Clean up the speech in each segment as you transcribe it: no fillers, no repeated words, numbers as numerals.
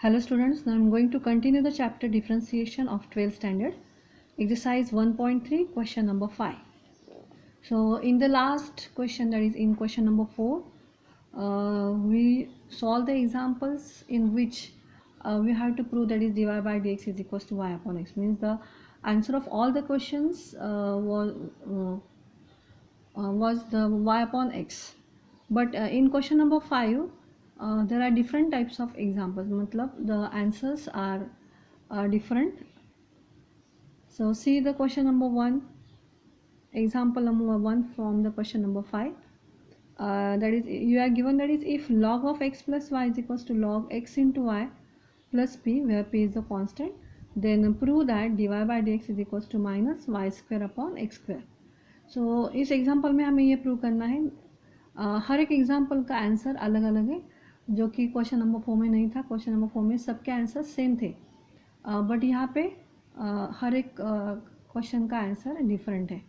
Hello students, now I am going to continue the chapter differentiation of 12th standard, exercise 1.3, question number 5. So in the last question, that is in question number 4, we solved the examples in which we have to prove that is dy by dx is equals to y upon x. Means the answer of all the questions was the y upon x. But in question number 5, there are different types of examples. Matlab the answers are different. So see the question number 1, example number 1 from the question number 5. That is, you are given that is if log of x plus y is equals to log x into y plus p, where p is the constant, then prove that dy by dx is equals to minus y square upon x square. So इस example में हमें ये prove करना है. हर एक example का answer अलग अलग है, जो कि क्वेश्चन नंबर 4 में नहीं था. क्वेश्चन नंबर 4 में सबके आंसर सेम थे, बट यहाँ पे हर एक क्वेश्चन का आंसर डिफरेंट है.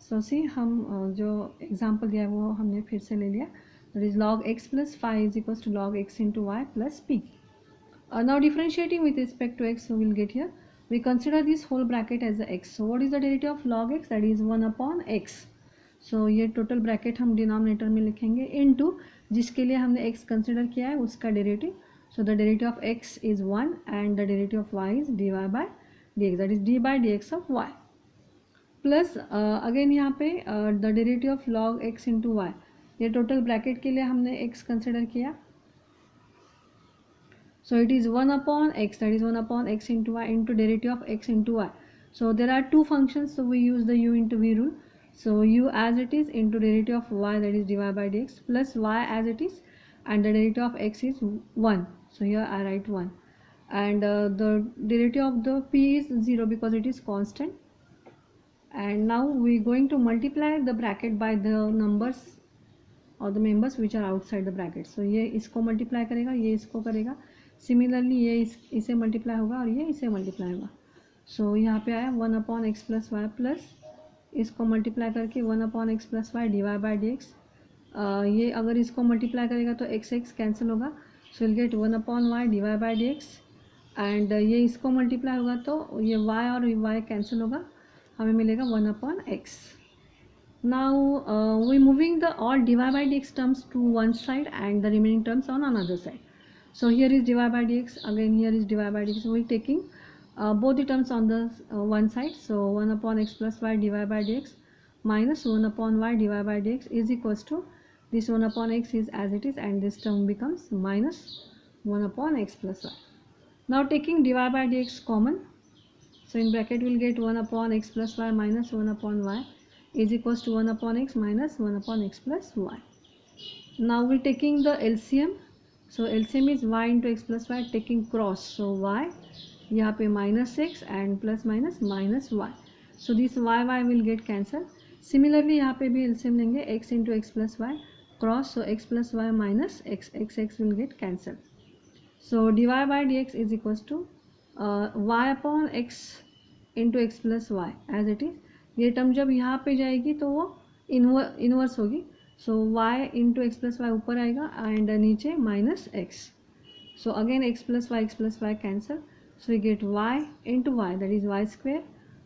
सो सी हम जो एग्जाम्पल दिया है वो हमने फिर से ले लिया. That is log x plus 5 is equals to log x into y plus p. Now differentiating with respect to x, so we'll get here. We consider this whole bracket as the x. So what is the derivative of log x? That is 1 upon x. So ये total bracket हम denominator में लिखेंगे into जिसके लिए हमने x consider किया है उसका derivative. So the derivative of x is 1 and the derivative of y is dy by dx. That is d by dx of y. Plus again यहाँ पे the derivative of log x into y. ये total bracket के लिए हमने x consider किया. So it is 1 upon x, that is 1 upon x into y into derivative of x into y. So there are two functions, so we use the u into v rule. So u as it is into derivative of y, that is dy by dx, plus y as it is, and the derivative of x is 1. So here I write 1. And the derivative of the p is 0 because it is constant. And now we are going to multiply the bracket by the numbers or the members which are outside the bracket. So ये इसको multiply करेगा, ये इसको करेगा. Similarly ये इसे multiply होगा और ये इसे मल्टीप्लाई होगा. सो यहाँ पे आया 1 upon x plus y plus इसको मल्टीप्लाई करके 1 upon x plus y d y by d x. ये अगर इसको मल्टीप्लाई करेगा तो एक्स एक्स कैंसिल होगा. So will get 1 upon y d y by d x. And ये इसको मल्टीप्लाई होगा तो ये वाई और वाई कैंसिल होगा, हमें मिलेगा 1 upon x. Now we moving the all dy by dx terms to one side and the remaining terms on another side. So here is dy by dx, again here is dy by dx. We are taking both the terms on the one side. So 1 upon x plus y dy by dx minus 1 upon y dy by dx is equals to this 1 upon x is as it is and this term becomes minus 1 upon x plus y. Now taking dy by dx common, so in bracket we will get 1 upon x plus y minus 1 upon y is equals to 1 upon x minus 1 upon x plus y. Now we are taking the LCM. So LCM is y into x plus y taking cross. So y यहाँ पे minus x and plus minus minus y. So this y will get cancelled. Similarly यहाँ पे भी LCM लेंगे x into x plus y cross. So x plus y minus x, x will get cancelled. So dy by dx is equals to y upon x into x plus y as it is. ये term जब यहाँ पे जाएगी तो वो inverse होगी. So y into x plus y ऊपर आएगा एंड नीचे minus x. So again x plus y cancel. So we get y into y, that is y square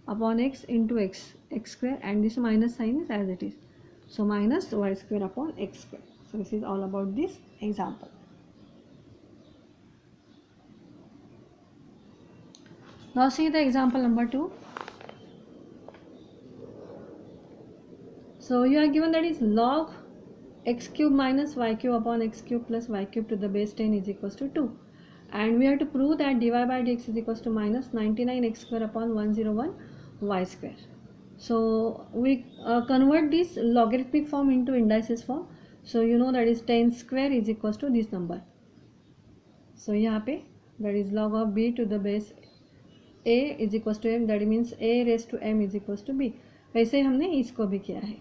upon x into x square and this minus sign is as it is. So minus y square upon x square. So this is all about this example. Now see the example number 2. So you are given that is log x cube minus y cube upon x cube plus y cube to the base 10 is equals to 2. And we have to prove that dy by dx is equals to minus 99x square upon 101 y square. So we convert this logarithmic form into indices form. So you know that is 10 square is equals to this number. So यहाँ पे that is log of b to the base a is equals to m, that means a raised to m is equals to b. वैसे हमने इसको भी किया है.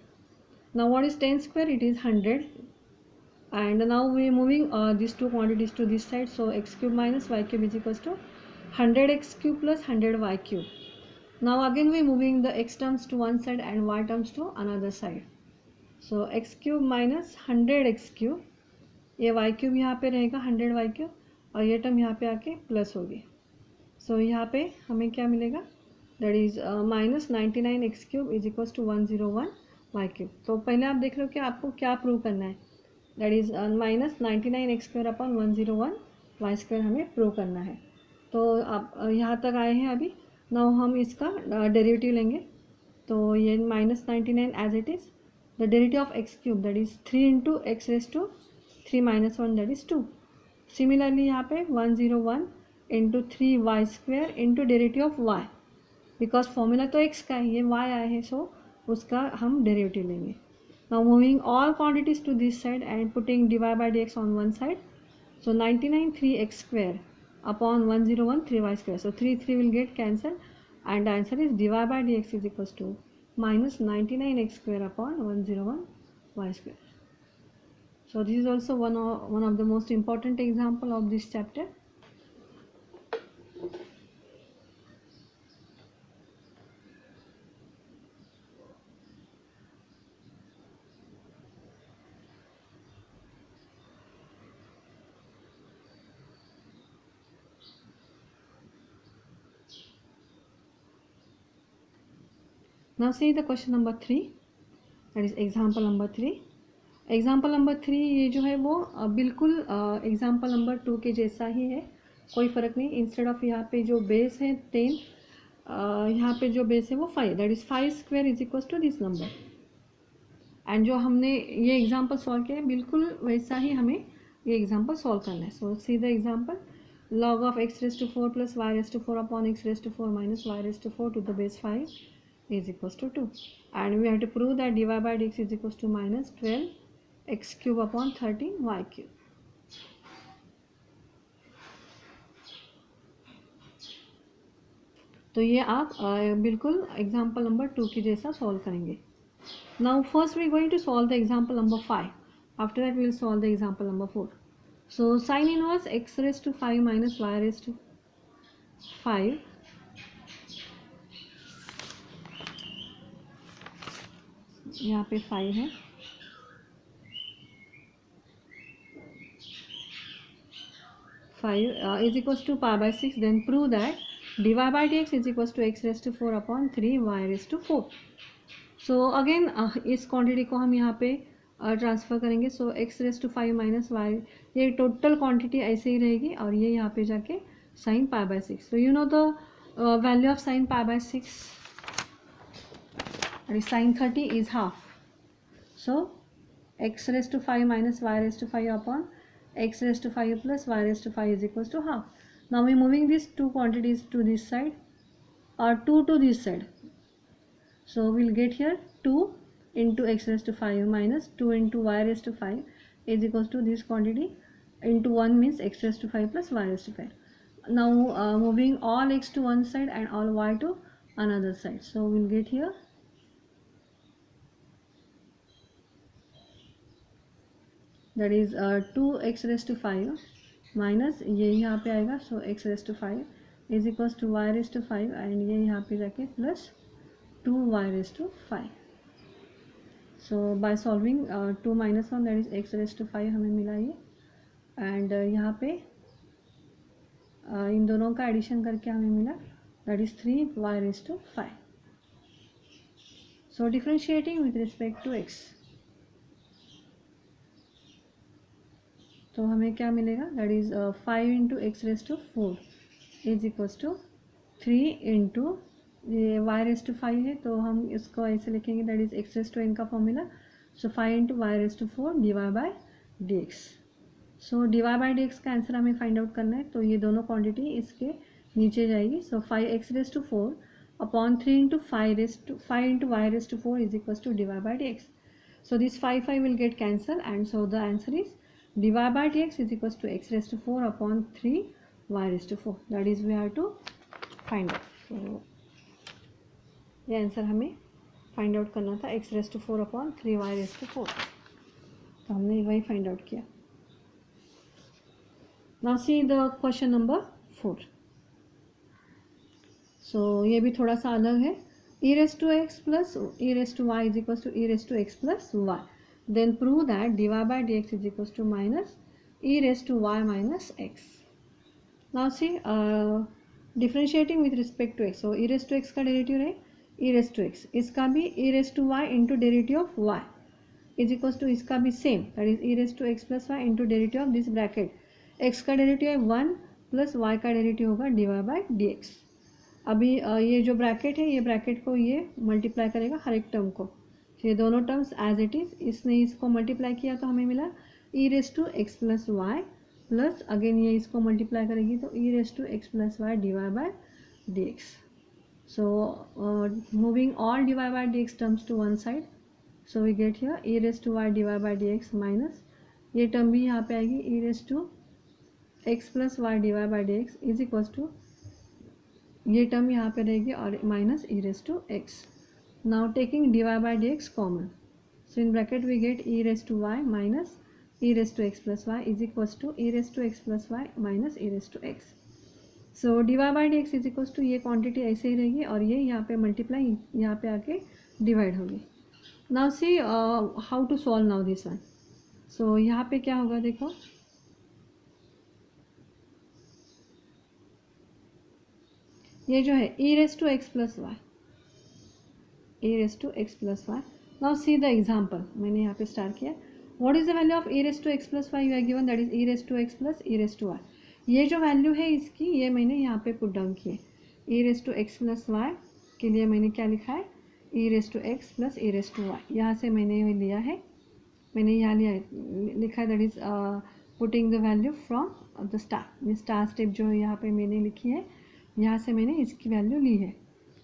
Now what is 10 square? It is 100. And now we are moving these two quantities to this side. So x cube minus y cube is equals to 100x cube plus 100y cube. Now again we are moving the x terms to one side and y terms to another side. So x cube minus 100x cube, ये y cube यहाँ पे रहेगा 100y cube और ये term यहाँ पे आके plus होगी। सो यहाँ पे हमें क्या मिलेगा, that is -99x³ is equals to 101y³। तो पहले आप देख लो कि आपको क्या प्रूव करना है, that is -99x² upon 101y² हमें प्रूव करना है। तो आप यहाँ तक आए हैं अभी। नाउ हम इसका डेरिवेटिव लेंगे। तो ये -99 as it is, the derivative of x³ that is 3 into x raise to 3 - 1 that is 2। Similarly यहाँ पे 101 into 3y² into derivative of y, because formula तो x का है, ये y आया है, सो उसका हम डेरिवेटिव लेंगे। Now moving all quantities to this side and putting dy by dx on one side, so 99 3x² upon 101 3y², so 3 will get cancelled and the answer is dy by dx is equals to -99x² upon 101 y². So this is also one of the most important example of this chapter. Now see the question number 3, that is example number 3. Example number 3 ये जो है वो बिल्कुल example number 2 के जैसा ही है, कोई फ़र्क नहीं। इंस्टेड ऑफ यहाँ पे जो बेस है 10, यहाँ पे जो बेस है वो 5, that is 5² is equal to this number. And जो हमने ये एग्जाम्पल सॉल्व किया है बिल्कुल वैसा ही हमें ये एग्जाम्पल सॉल्व करना है। So see the example, log of x⁴ plus y⁴ upon x⁴ minus y⁴ to the base 5 is equals to 2, and we have to prove that dy by dx is equals to -12x³ upon 13y³। तो ये आप बिल्कुल example number 2 की जैसा solve करेंगे। Now first we going to solve the example number 5, after that we will solve the example number 4। So sine inverse x⁵ minus y⁵, यहाँ पे 5 है, is equals to π/6, then prove that dy by dx is equals to x⁴ upon 3y⁴। So again इस quantity को हम यहाँ पे transfer करेंगे। So x⁵ minus y, ये टोटल क्वांटिटी ऐसे ही रहेगी और ये यहाँ पे जाके sine π/6। So you know the value of sine π/6, sine 30 is half. So x⁵ minus y⁵ upon x⁵ plus y⁵ is equals to half. Now we moving these two quantities to this side or 2 to this side. So we'll get here 2 into x⁵ minus 2 into y⁵ is equals to this quantity into 1 means x⁵ plus y⁵. Now moving all x to one side and all y to another side. So we'll get here that is 2x⁵ minus ये यहाँ पे आएगा। So x⁵ is equals to y⁵ and ये यहाँ पे जाके plus 2y⁵। So by solving 2 - 1 that is x⁵ हमें मिला ये, एंड यहाँ पे इन दोनों का एडिशन करके हमें मिला that is 3y⁵। So differentiating with respect to x, तो हमें क्या मिलेगा, that is 5 into x⁴ is equals to 3 into ये y⁵ है, तो हम इसको ऐसे लिखेंगे दैट इज x⁴n का formula. So 5 into y⁴ dy by dx। So dy by dx का आंसर हमें फाइंड आउट करना है, तो ये दोनों क्वांटिटी इसके नीचे जाएगी। So 5x⁴ upon 3 into 5 into y⁴ is equals to dy by dx। So this 5 will get cancel and so the answer is dy by dx is equals to x⁴ upon 3y⁴, that is we have to find out। so ये answer हमें find out करना था x⁴ upon 3y⁴, तो हमने वही find out किया। Now see the question number 4। सो ये भी थोड़ा सा अलग है। e⁻x plus e⁻y is equals to e⁻x plus y, then prove that dy by dx is equals to minus e⁻y minus x। Now see differentiating with respect to x, so e raise to x का derivative रहे e raise to x, इसका भी e raise to y into derivative of y is equal to इसका भी same, that is e raise to x plus y into derivative of this bracket x का derivative है 1 plus y का derivative होगा d y by d x. अभी ये जो bracket है ये ब्रैकेट को ये मल्टीप्लाई करेगा हर एक टर्म को, ये दोनों टर्म्स एज इट इज़, इसने इसको मल्टीप्लाई किया तो हमें मिला e raise to x plus y plus again ये इसको मल्टीप्लाई करेगी तो e raise to x plus y d y by d x. So moving all d y by d x terms to one side, so we get here e raise to y d y by d x minus ये term भी यहाँ पे आएगी e raise to x plus y d y by d x is equal to ये term यहाँ पे रहेगी और minus e raise to x. Now taking dy by dx common, so in bracket we get e raised to y minus e raised to x plus y is equals to e raised to x plus y minus e raised to x. So dy by dx is equals to ये quantity ऐसे ही रहेगी और ये यहाँ पे multiply यहाँ पे आके डिवाइड होगी। Now see how to solve now this one. So यहाँ पे क्या होगा देखो, ये जो है e raised to x plus y, e raised to x plus y. Now see the example, मैंने यहाँ पे स्टार्ट किया, what is the value of e raised to x plus y you are given, that is e raised to x plus e raised to y. ये जो value है इसकी ये मैंने यहाँ पे पुट डाउन की है, e raised to x plus y के लिए मैंने क्या लिखा है e raised to x plus e raised to y, यहाँ से मैंने ये लिया है, मैंने यहाँ लिखा है that is putting the value from the star, ये स्टार स्टेप जो यहाँ पे मैंने लिखी है यहाँ से मैंने इसकी वैल्यू ली है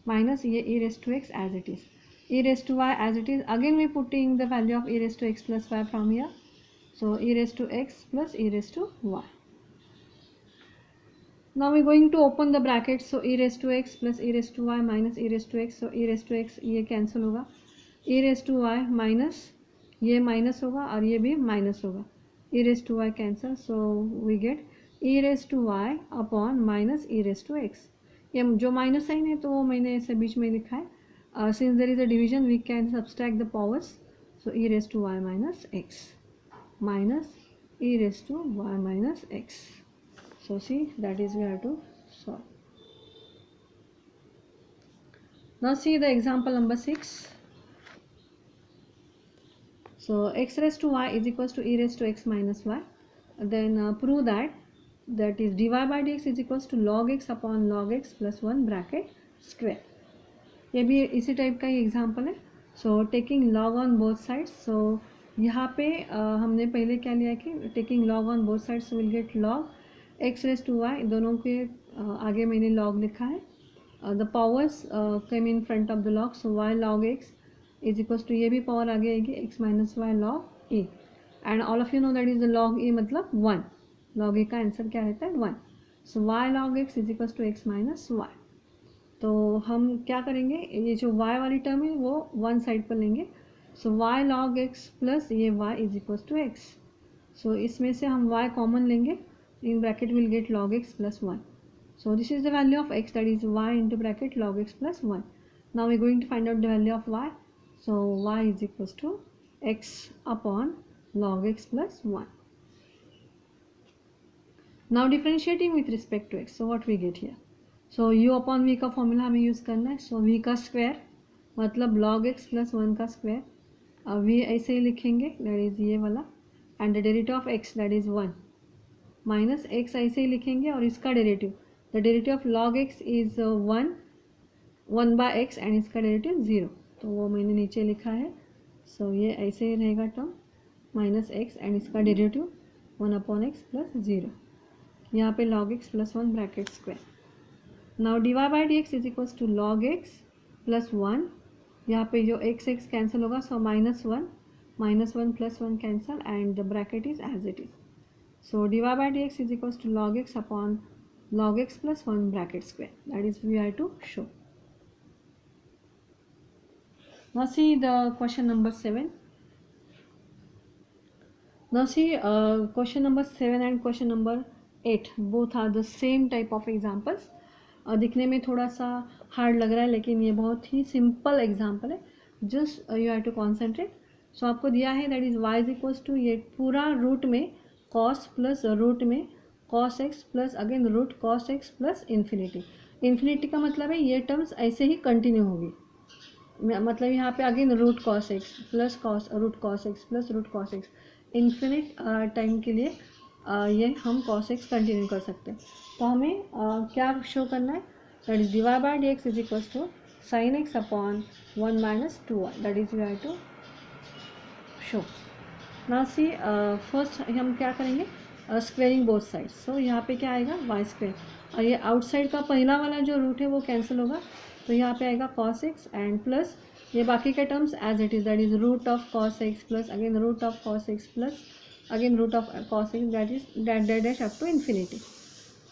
minus ये e raised to x as it is, e raised to y as it is, again we putting the value of e raised to x plus y from here, so e raised to x plus e raised to y. Now we going to open the bracket, so e raised to x plus e raised to y minus e raised to x, so e raised to x ये cancel होगा, e raised to y minus ये minus होगा और ये भी minus होगा, e raised to y cancel, so we get e raised to y upon minus e raised to x. ये जो माइनस साइन है तो वो मैंने ऐसे बीच में लिखा है, since there is a division we can subtract the powers, so e raise to y minus x minus e raise to y minus x, so see that is we have to solve. Now see the example number 6. So x raised to y is equals to e raised to x minus y, then prove that is dy by dx is equals to log x upon log x plus 1 bracket square. ये भी इसी type का ही example है. So taking log on both sides, so यहाँ पे हमने पहले क्या लिया कि taking log on both sides will get log x raise to y, दोनों के आगे मैंने लॉग लिखा है, the powers come in front of the log, so y log x is equals to ये भी पावर आगे आएगी x minus y log a, and all of you know that is the log ए मतलब 1, log ए का answer क्या रहता है 1, so y log x is equals to x minus y. तो हम क्या करेंगे, ये जो y वाली टर्म है वो वन साइड पर लेंगे, so y log x plus ये y is equals to x, so इसमें से हम y कॉमन लेंगे, in bracket will get log x plus 1, so this is the value of x that is y into bracket log x plus 1. Now we going to find out the value of y, so y is equals to x upon log x plus 1. Now differentiating with respect to x, so what we get here, so u upon v का formula हमें use करना है, so v का square मतलब log x plus 1 का square, अब v ऐसे ही लिखेंगे दैट इज़ ये वाला, and the derivative of x that is 1 minus x ऐसे ही लिखेंगे और इसका derivative, the derivative of log x is 1 by x and इसका डेरिवेटिव 0, तो वो मैंने नीचे लिखा है, सो ये ऐसे ही रहेगा टर्म माइनस x एंड इसका डेरिवेटिव 1 अपॉन x प्लस 0, यहाँ पे log x plus 1 bracket square. Now d y by d x is equals to log x plus 1, यहाँ पे जो एक्स एक्स कैंसिल होगा, so minus 1 plus 1 cancel and the bracket is as it is, so d y by d x is equals to log x upon log x plus 1 bracket square, that is we have to show. Now see the question number 7. Now see question number 7 and question number 8 both are the same type of examples. दिखने में थोड़ा सा hard लग रहा है लेकिन ये बहुत ही सिंपल एग्जाम्पल है, just you have to concentrate. So आपको दिया है that is y is equals to ये पूरा रूट में कॉस प्लस रूट में cos x plus again root cos x plus infinity. Infinity का मतलब है ये टर्म्स ऐसे ही कंटिन्यू होगी. मतलब यहाँ पे again root cos x plus root cos x plus root cos x. Infinite time के लिए ये हम cos x कंटिन्यू कर सकते हैं. तो हमें क्या शो करना है, that is dy by dx is equals to sin x upon 1 minus 2y. That is we have to show. Now see first हम क्या करेंगे, स्क्वेयरिंग बोथ साइड. सो यहाँ पे क्या आएगा वाई स्क्वेयर, और ये आउटसाइड का पहला वाला जो रूट है वो कैंसिल होगा. तो यहाँ पे आएगा cos x एंड प्लस ये बाकी के terms as it is, that is root of cos x plus again root of cos x plus again root of cos x, that is that dash up to infinity.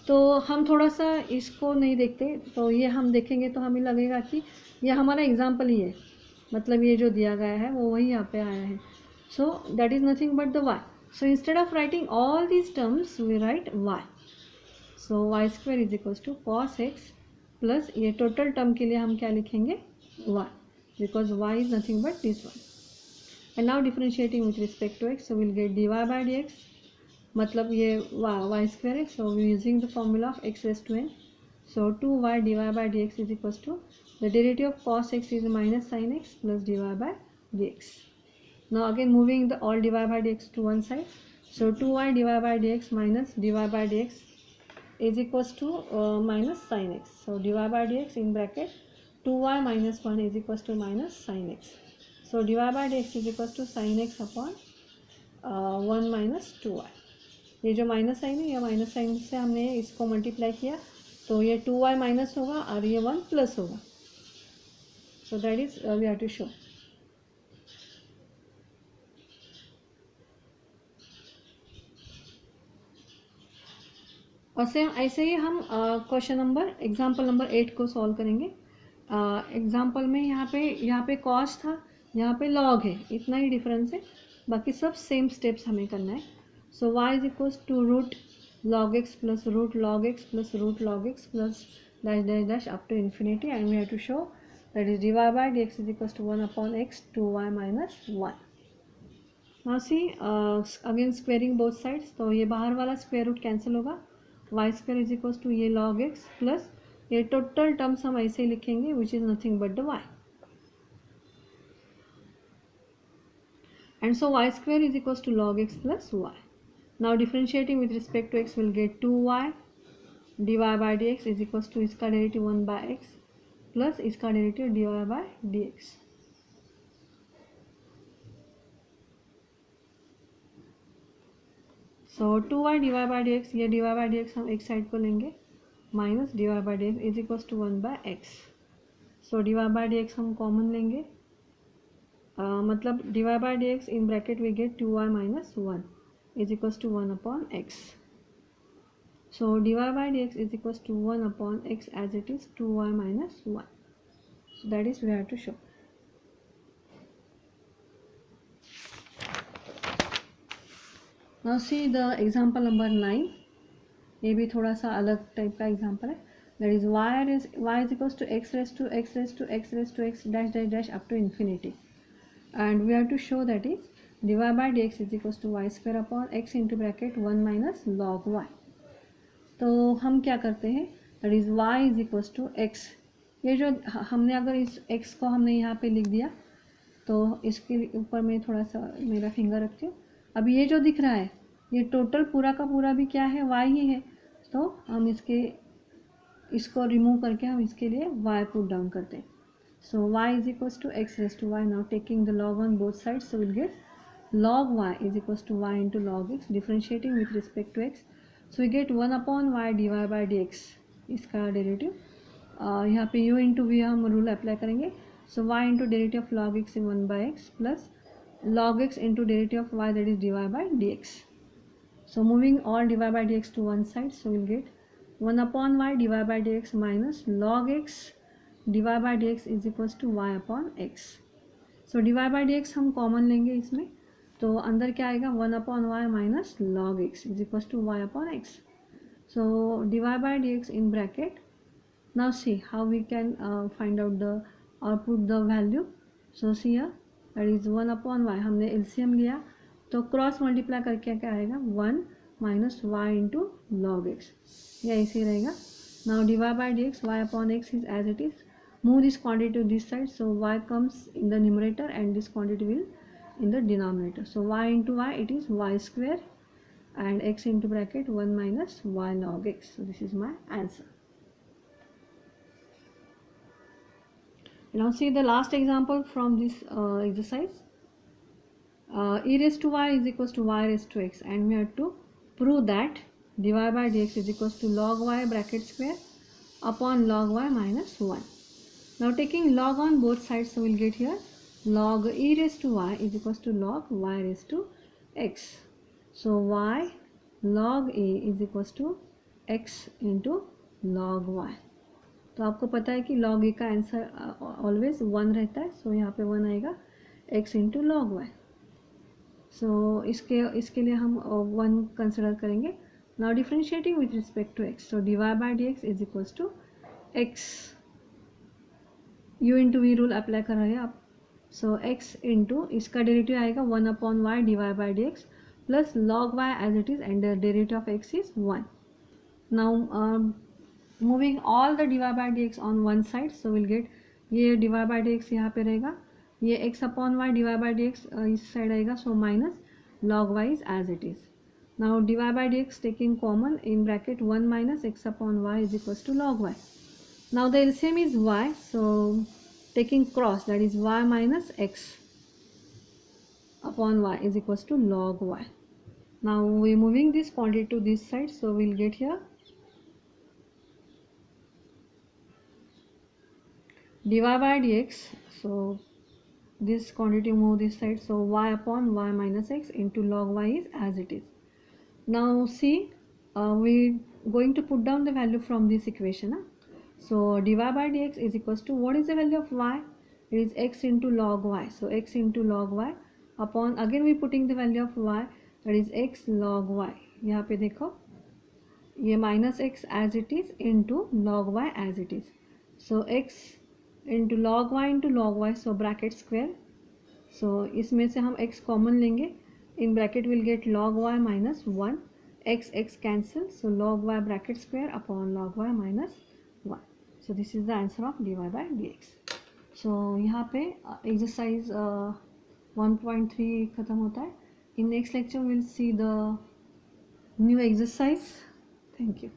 तो हम थोड़ा सा इसको नहीं देखते, तो ये हम देखेंगे तो हमें लगेगा कि ये हमारा एग्जाम्पल ही है, मतलब ये जो दिया गया है वो वही यहाँ पे आया है. सो that is nothing but the y. So instead of writing all these terms, we write y. So y square is equals to cos x plus ये total term के लिए हम क्या लिखेंगे y, because y is nothing but this one. And now differentiating with respect to x, so we'll get dy by dx, मतलब ये y square है. So we're using the formula of x raised to n. So 2y dy by dx is equals to the derivative of cos x is minus sin x plus dy by dx. Now again moving the all dy by dx to one side. So 2y dy by dx minus dy by dx is equals to minus sin x. So dy by dx in bracket 2y minus 1 is equals to minus sin x. So dy by dx is equals to sin x upon 1 minus 2y. ये जो minus sign है, या minus sign से हमने इसको multiply किया तो ये 2y माइनस होगा और ये 1 प्लस होगा. So that is we have to show. और सेम ऐसे ही हम क्वेश्चन एग्जाम्पल नंबर 8 को सॉल्व करेंगे. एग्जाम्पल में यहाँ पे कॉस था, यहाँ पे लॉग है, इतना ही डिफरेंस है, बाकी सब सेम स्टेप्स हमें करना है. So y is equals to root log x plus root log x plus root log x plus dash dash dash up to infinity, and we have to show that is dy by dx is equals to 1 upon x 2y minus 1. Now see again squaring both sides. तो ये बाहर वाला square root cancel होगा. Y square is equals to ये log x plus ये total terms हम ऐसे ही लिखेंगे which is nothing but the y. And so y square is equals to log x plus y. Now differentiating with respect to x will get 2y dy by dx is equals to इसका derivative 1 by x plus इसका derivative dy by dx. So 2y dy by dx, ये dy by dx हम एक side को लेंगे minus dy by dx is equals to 1 by x. So dy by dx हम common लेंगे, मतलब dy by dx in bracket we get 2y minus 1 is equals to 1 upon x. So dy by dx is equals to 1 upon x as it is 2y minus 1. So that is we have to show. Now see the example number 9. ये भी थोड़ा सा अलग type का example है. That is y is equals to x raise to x raise to x raise to x dash dash dash up to infinity, and we have to show that is dy by dx is equals to y square upon x into bracket 1 minus log y. तो हम क्या करते हैं, that is y is equals to x. ये जो हमने अगर इस x को हमने यहाँ पे लिख दिया तो इसके ऊपर मैं थोड़ा सा मेरा फिंगर रखती हूँ. अभी ये जो दिख रहा है ये टोटल पूरा का पूरा भी क्या है, y ही है. तो हम इसको रिमूव करके हम इसके लिए y पुट डाउन करते हैं. So y is equals to x raise to y. Now taking the log on both sides, so will get log y is equals to y into log x. Differentiating with respect to x, so we get 1 upon y dy by dx इसका derivative. यहाँ पे u into v हम rule apply करेंगे. So y into derivative of log x in 1 by x plus log x into derivative of y, that is dy by dx. So moving all dy by dx to one side, so we'll get 1 upon y dy by dx minus log x dy by dx is equals to y upon x. So dy by dx हम common लेंगे इसमें, तो अंदर क्या आएगा 1 upon y minus log x is equals to y upon x. So dy by dx in bracket. Now see how we can find out the or put the value. So see here, that is 1 upon y, हमने LCM लिया तो cross multiply करके क्या आएगा 1 minus y into log x, या ऐसे रहेगा. Now divide by d x, y upon x is as it is. Move this quantity to this side, so y comes in the numerator and this quantity will in the denominator. So y into y, it is y square, and x into bracket 1 minus y log x. So this is my answer. Now see the last example from this exercise. E raised to y is equals to y raised to x, and we have to prove that dy by dx is equals to log y bracket square upon log y minus 1. Now taking log on both sides, so we'll get here log e raised to y is equals to log y raised to x. So y log a is equals to x into log y. तो आपको पता है कि log a का answer always 1 रहता है, so यहाँ पे 1 आएगा x into log y. So इसके लिए हम 1 कंसिडर करेंगे. Now differentiating with respect to x, so d y by d x is equals to x, u into v rule apply कर रहे हैं आप. सो x इंटू इसका डेरिवेटिव आएगा 1 upon y divide by d x plus log y as it is, and the derivative of x is 1. Now moving all the divide by d x on one side, so will get ये divide by d x यहाँ पे रहेगा, ये x upon y divide by d x इस side आएगा, so minus log y is as it is. Now divide by d x taking common in bracket 1 minus x upon y is equals to log y. Now the LCM is y, so taking cross, that is y minus x upon y is equals to log y. Now we moving this quantity to this side, so we'll get here dy by dx, so this quantity move this side, so y upon y minus x into log y is as it is. Now see, we going to put down the value from this equation. So dy by dx is equals to, what is the value of y? It is x into log y. So x into log y upon, again we putting the value of y, that is x log y. यहाँ पे देखो ये minus x as it is into log y as it is. So x into log y, so bracket square. So इसमें से हम x common लेंगे, in bracket will get log y minus 1, x cancel, so log y bracket square upon log y minus 1. So this is the answer of dy by dx. So यहाँ पे exercise 1.3 खत्म होता है. In next lecture we'll see the new exercise. Thank you.